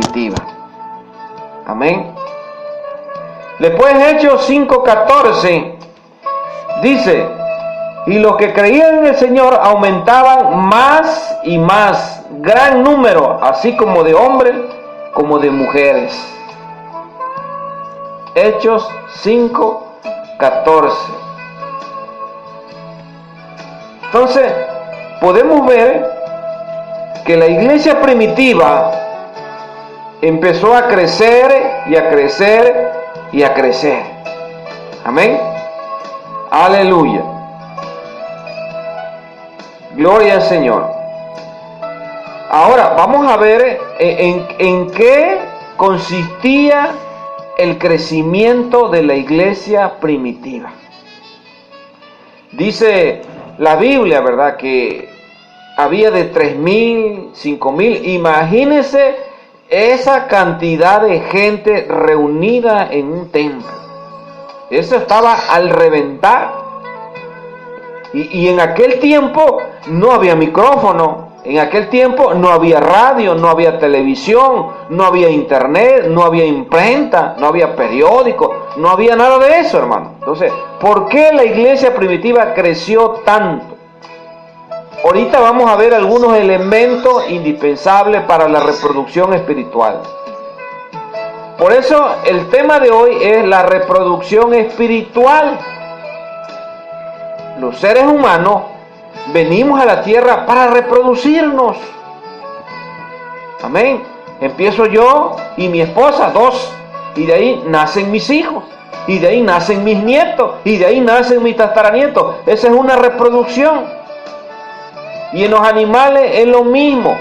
primitiva. Amén. Después Hechos 5:14 dice: y los que creían en el Señor aumentaban más y más, gran número, así como de hombres como de mujeres. Hechos 5:14. Entonces, podemos ver que la iglesia primitiva empezó a crecer y a crecer y a crecer. Amén. Aleluya. Gloria al Señor. Ahora vamos a ver en qué consistía el crecimiento de la iglesia primitiva. Dice la Biblia, ¿verdad?, que había de 3,000, 5,000. Imagínense esa cantidad de gente reunida en un templo. Eso estaba al reventar. Y en aquel tiempo no había micrófono, en aquel tiempo no había radio, no había televisión, no había internet, no había imprenta, no había periódico, no había nada de eso, hermano. Entonces, ¿por qué la iglesia primitiva creció tanto? Ahorita vamos a ver algunos elementos indispensables para la reproducción espiritual. Por eso el tema de hoy es la reproducción espiritual. Los seres humanos venimos a la tierra para reproducirnos. Amén. Empiezo yo y mi esposa, 2. Y de ahí nacen mis hijos. Y de ahí nacen mis nietos. Y de ahí nacen mis tataranietos. Esa es una reproducción. Y en los animales es lo mismo.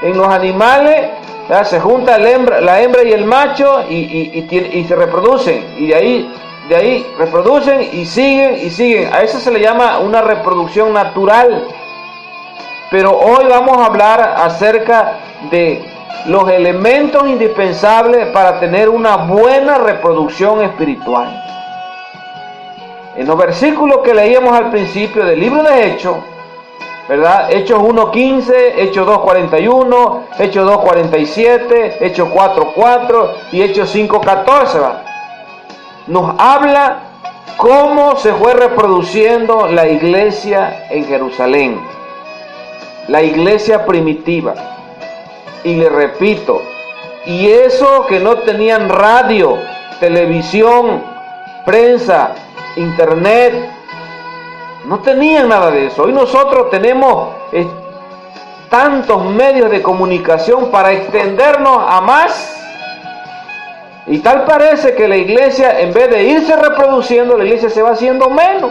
En los animales se junta la hembra y el macho y se reproducen. Y de ahí reproducen y siguen. A eso se le llama una reproducción natural. Pero hoy vamos a hablar acerca de los elementos indispensables para tener una buena reproducción espiritual. En los versículos que leíamos al principio del libro de Hechos, ¿verdad? Hechos 1:15, Hechos 2:41, Hechos 2:47, Hechos 4:4 y Hechos 5:14, ¿verdad? Nos habla cómo se fue reproduciendo la iglesia en Jerusalén, la iglesia primitiva. Y le repito, y eso que no tenían radio, televisión, prensa, internet, no tenían nada de eso. Hoy nosotros tenemos tantos medios de comunicación para extendernos a más. Y tal parece que la iglesia, en vez de irse reproduciendo, la iglesia se va haciendo menos.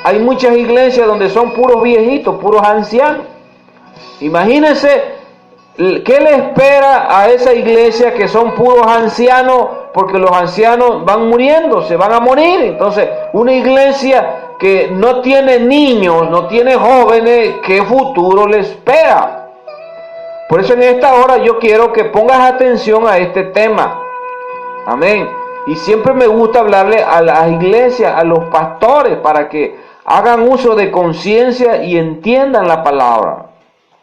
Hay muchas iglesias donde son puros viejitos, puros ancianos. Imagínense qué le espera a esa iglesia que son puros ancianos, porque los ancianos van muriendo, se van a morir. Entonces, una iglesia que no tiene niños, no tiene jóvenes, ¿qué futuro le espera? Por eso en esta hora yo quiero que pongas atención a este tema. Amén. Y siempre me gusta hablarle a las iglesias, a los pastores, para que hagan uso de conciencia y entiendan la palabra.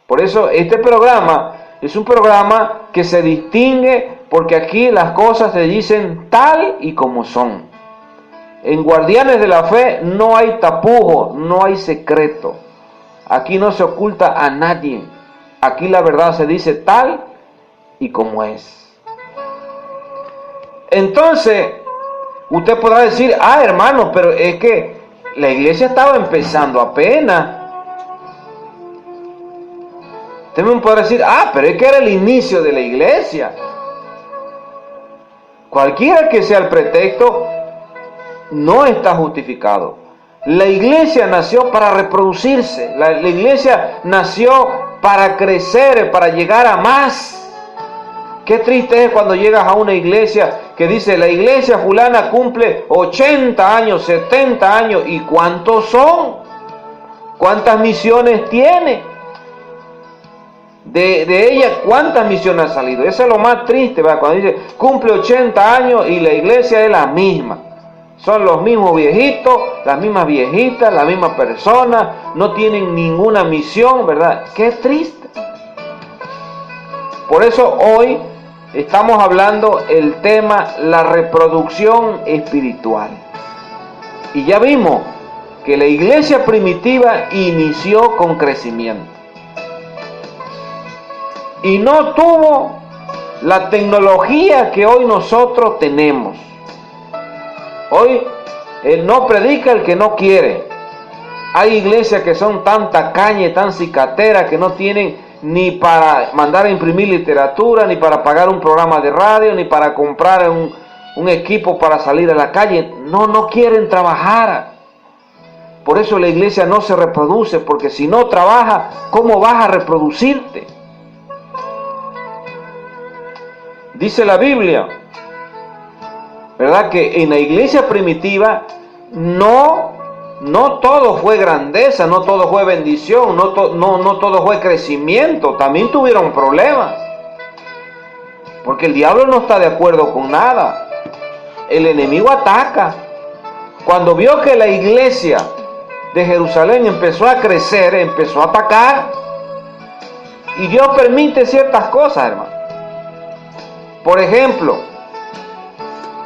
Por eso este programa es un programa que se distingue porque aquí las cosas se dicen tal y como son. En Guardianes de la Fe no hay tapujo, no hay secreto. Aquí no se oculta a nadie. Aquí la verdad se dice tal y como es. Entonces, usted podrá decir, hermano, pero es que la iglesia estaba empezando apenas. Usted me podrá decir, pero es que era el inicio de la iglesia. Cualquiera que sea el pretexto, no está justificado. La iglesia nació para reproducirse. La iglesia nació para crecer, para llegar a más. Qué triste es cuando llegas a una iglesia que dice, la iglesia fulana cumple 80 años, 70 años. ¿Y cuántos son? ¿Cuántas misiones tiene? De ella, ¿cuántas misiones han salido? Eso es lo más triste, ¿verdad? Cuando dice, cumple 80 años y la iglesia es la misma. Son los mismos viejitos, las mismas viejitas, las mismas personas, no tienen ninguna misión, ¿verdad? Qué triste. Por eso hoy estamos hablando el tema la reproducción espiritual. Y ya vimos que la iglesia primitiva inició con crecimiento. Y no tuvo la tecnología que hoy nosotros tenemos. Hoy no predica el que no quiere. Hay iglesias que son tan tacañas y tan cicateras que no tienen ni para mandar a imprimir literatura, ni para pagar un programa de radio, ni para comprar un equipo para salir a la calle. No quieren trabajar. Por eso la iglesia no se reproduce, porque si no trabaja, ¿cómo vas a reproducirte? Dice la Biblia, ¿verdad?, que en la iglesia primitiva no todo fue grandeza, no todo fue bendición, no todo fue crecimiento. También tuvieron problemas, porque el diablo no está de acuerdo con nada. El enemigo ataca. Cuando vio que la iglesia de Jerusalén empezó a crecer, empezó a atacar. Y Dios permite ciertas cosas, hermano. Por ejemplo,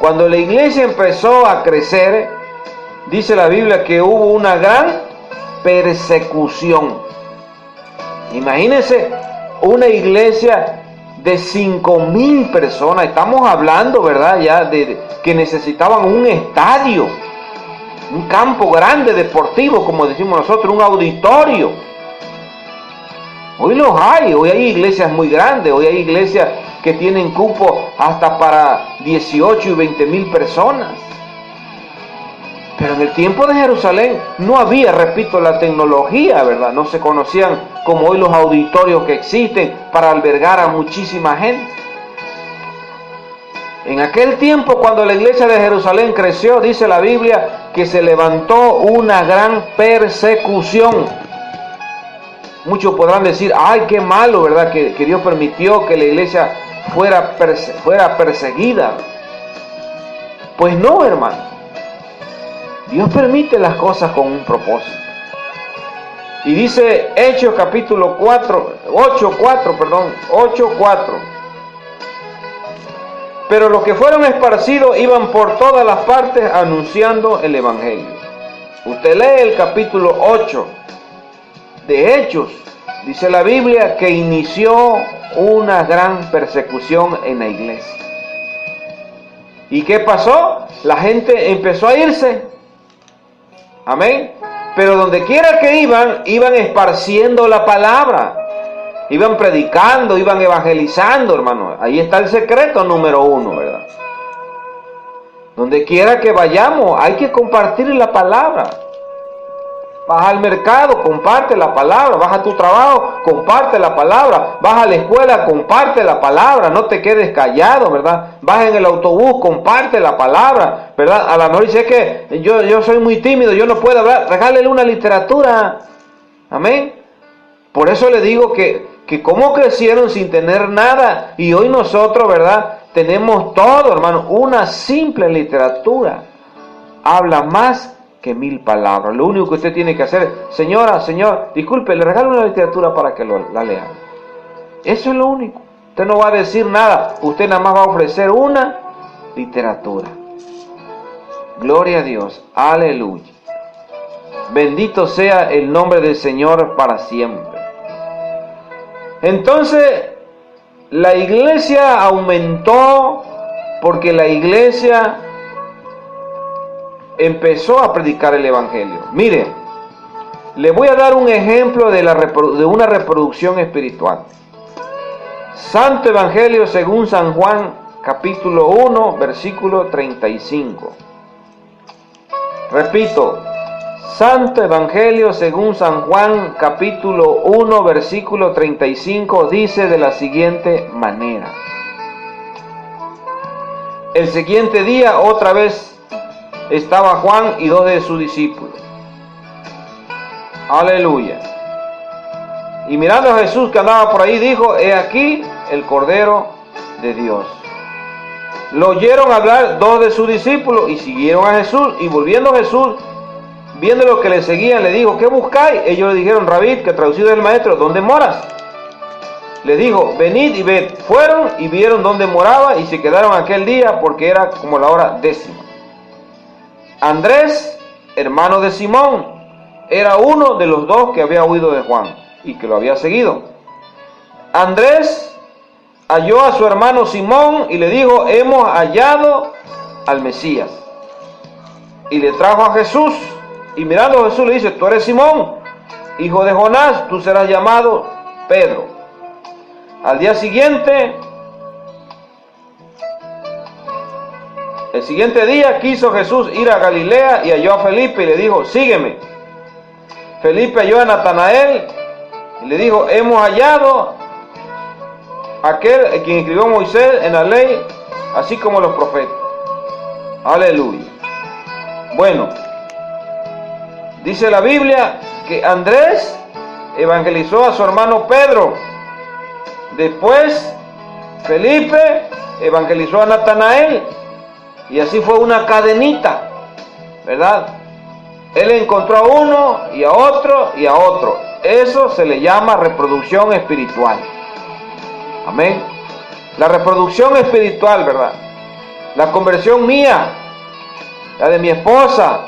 cuando la iglesia empezó a crecer, dice la Biblia que hubo una gran persecución. Imagínense una iglesia de 5,000 personas. Estamos hablando, ¿verdad?, ya de que necesitaban un estadio, un campo grande deportivo, como decimos nosotros, un auditorio. Hoy los hay, hoy hay iglesias muy grandes, hoy hay iglesias que tienen cupo hasta para 18 y 20,000 personas. Pero en el tiempo de Jerusalén no había, repito, la tecnología, ¿verdad? No se conocían como hoy los auditorios que existen para albergar a muchísima gente. En aquel tiempo, cuando la iglesia de Jerusalén creció, dice la Biblia que se levantó una gran persecución. Muchos podrán decir, ay, qué malo, ¿verdad?, que Dios permitió que la iglesia fuera perseguida. Pues no, hermano. Dios permite las cosas con un propósito. Y dice Hechos capítulo 8:4. Pero los que fueron esparcidos iban por todas las partes anunciando el evangelio. Usted lee el capítulo 8 de Hechos. Dice la Biblia que inició una gran persecución en la iglesia. ¿Y qué pasó? La gente empezó a irse. Amén. Pero donde quiera que iban esparciendo la palabra. Iban predicando, iban evangelizando, hermano. Ahí está el secreto número 1, ¿verdad? Donde quiera que vayamos, hay que compartir la palabra. Vas al mercado, comparte la palabra. Vas a tu trabajo, comparte la palabra. Vas a la escuela, comparte la palabra. No te quedes callado, ¿verdad? Vas en el autobús, comparte la palabra, ¿verdad? A lo mejor dice que yo soy muy tímido, yo no puedo hablar. Regálele una literatura. Amén. Por eso le digo que cómo crecieron sin tener nada. Y hoy nosotros, ¿verdad?, tenemos todo, hermano. Una simple literatura habla más que 1,000 palabras. Lo único que usted tiene que hacer, señora, señor, disculpe, le regalo una literatura para que la lea. Eso es lo único. Usted no va a decir nada, usted nada más va a ofrecer una literatura. Gloria a Dios, aleluya. Bendito sea el nombre del Señor para siempre. Entonces, la iglesia aumentó porque la iglesia empezó a predicar el evangelio. Mire, le voy a dar un ejemplo de una reproducción espiritual. Santo Evangelio según San Juan, capítulo 1, versículo 35. Repito, Santo Evangelio según San Juan, capítulo 1, versículo 35, dice de la siguiente manera. El siguiente día, otra vez, estaba Juan y 2 de sus discípulos. Aleluya. Y mirando a Jesús que andaba por ahí, dijo, he aquí el Cordero de Dios. Lo oyeron hablar 2 de sus discípulos y siguieron a Jesús. Y volviendo a Jesús, viendo lo que le seguían, le dijo, ¿qué buscáis? Ellos le dijeron, Rabí, que traducido es el maestro, ¿dónde moras? les dijo, venid y ved. Fueron y vieron dónde moraba y se quedaron aquel día porque era como la hora 10. Andrés, hermano de Simón, era uno de los dos que había oído de Juan y que lo había seguido. Andrés halló a su hermano Simón y le dijo, hemos hallado al Mesías. Y le trajo a Jesús. Y mirando a Jesús le dice, tú eres Simón, hijo de Jonás, tú serás llamado Pedro. Al día siguiente, el siguiente día quiso Jesús ir a Galilea y halló a Felipe y le dijo, sígueme. Felipe halló a Natanael y le dijo, hemos hallado aquel quien escribió Moisés en la ley, así como los profetas. Aleluya. Bueno, dice la Biblia que Andrés evangelizó a su hermano Pedro. Después Felipe evangelizó a Natanael. Y así fue una cadenita, ¿verdad? Él encontró a uno y a otro y a otro. Eso se le llama reproducción espiritual. Amén. La reproducción espiritual, ¿verdad? La conversión mía, la de mi esposa,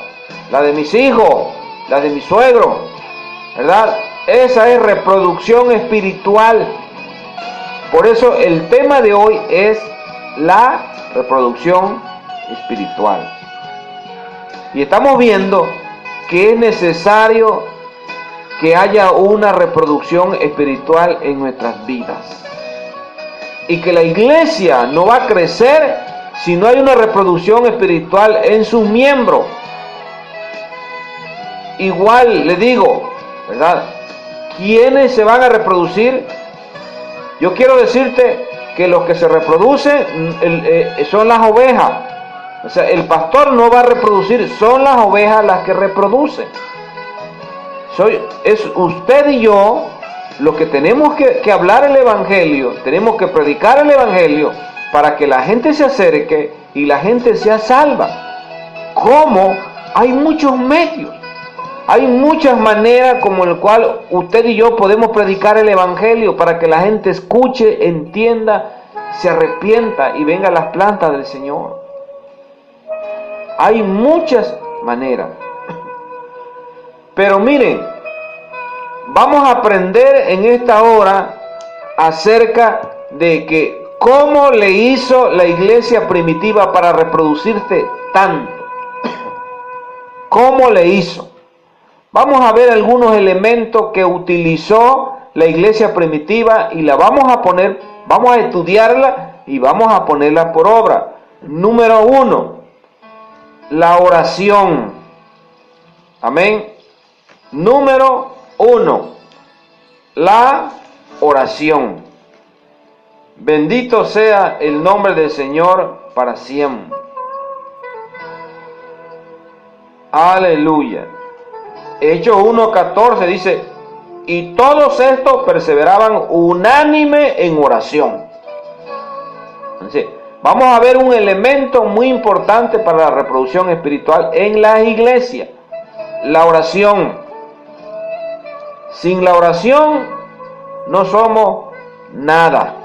la de mis hijos, la de mi suegro, ¿verdad? Esa es reproducción espiritual. Por eso el tema de hoy es la reproducción espiritual. Y estamos viendo que es necesario que haya una reproducción espiritual en nuestras vidas. Y que la iglesia no va a crecer si no hay una reproducción espiritual en sus miembros. Igual le digo, ¿verdad? ¿Quiénes se van a reproducir? Yo quiero decirte que los que se reproducen son las ovejas. O sea, el pastor no va a reproducir, son las ovejas las que reproducen. Es usted y yo los que tenemos que hablar el evangelio, tenemos que predicar el evangelio para que la gente se acerque y la gente sea salva. ¿Cómo? Hay muchos medios, hay muchas maneras como el cual usted y yo podemos predicar el evangelio para que la gente escuche, entienda, se arrepienta y venga a las plantas del Señor. Hay muchas maneras. Pero miren, vamos a aprender en esta hora acerca de que cómo le hizo la iglesia primitiva para reproducirse tanto. ¿Cómo le hizo? Vamos a ver algunos elementos que utilizó la iglesia primitiva y la vamos a poner, vamos a estudiarla y vamos a ponerla por obra. Número 1, la oración. Amén. Número 1, la oración. Bendito sea el nombre del Señor para siempre. Aleluya. Hechos 1:14 dice, y todos estos perseveraban unánime en oración. Entonces, vamos a ver un elemento muy importante para la reproducción espiritual en las iglesias, la oración. Sin la oración no somos nada.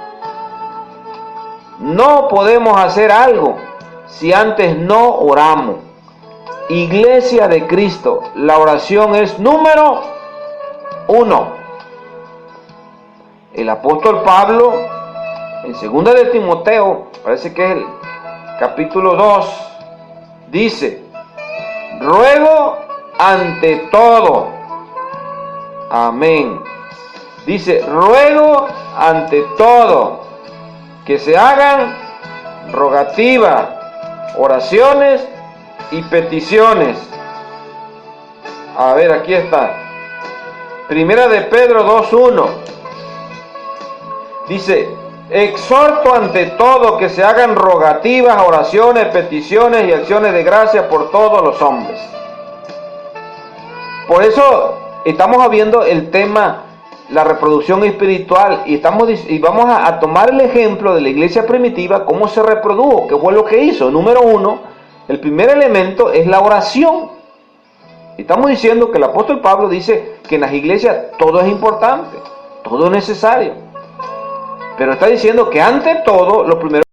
No podemos hacer algo si antes no oramos. Iglesia de Cristo, la oración es número 1. El apóstol Pablo, en 2 de Timoteo, parece que es el capítulo 2, dice, ruego ante todo. Amén. Dice, ruego ante todo que se hagan rogativas, oraciones y peticiones. A ver, aquí está. Primera de Pedro 2:1. Dice, exhorto ante todo que se hagan rogativas, oraciones, peticiones y acciones de gracia por todos los hombres. Por eso estamos viendo el tema, la reproducción espiritual, y vamos a tomar el ejemplo de la iglesia primitiva, cómo se reprodujo, qué fue lo que hizo. Número 1, el primer elemento es la oración. Estamos diciendo que el apóstol Pablo dice que en las iglesias todo es importante, todo es necesario. Pero está diciendo que ante todo, lo primero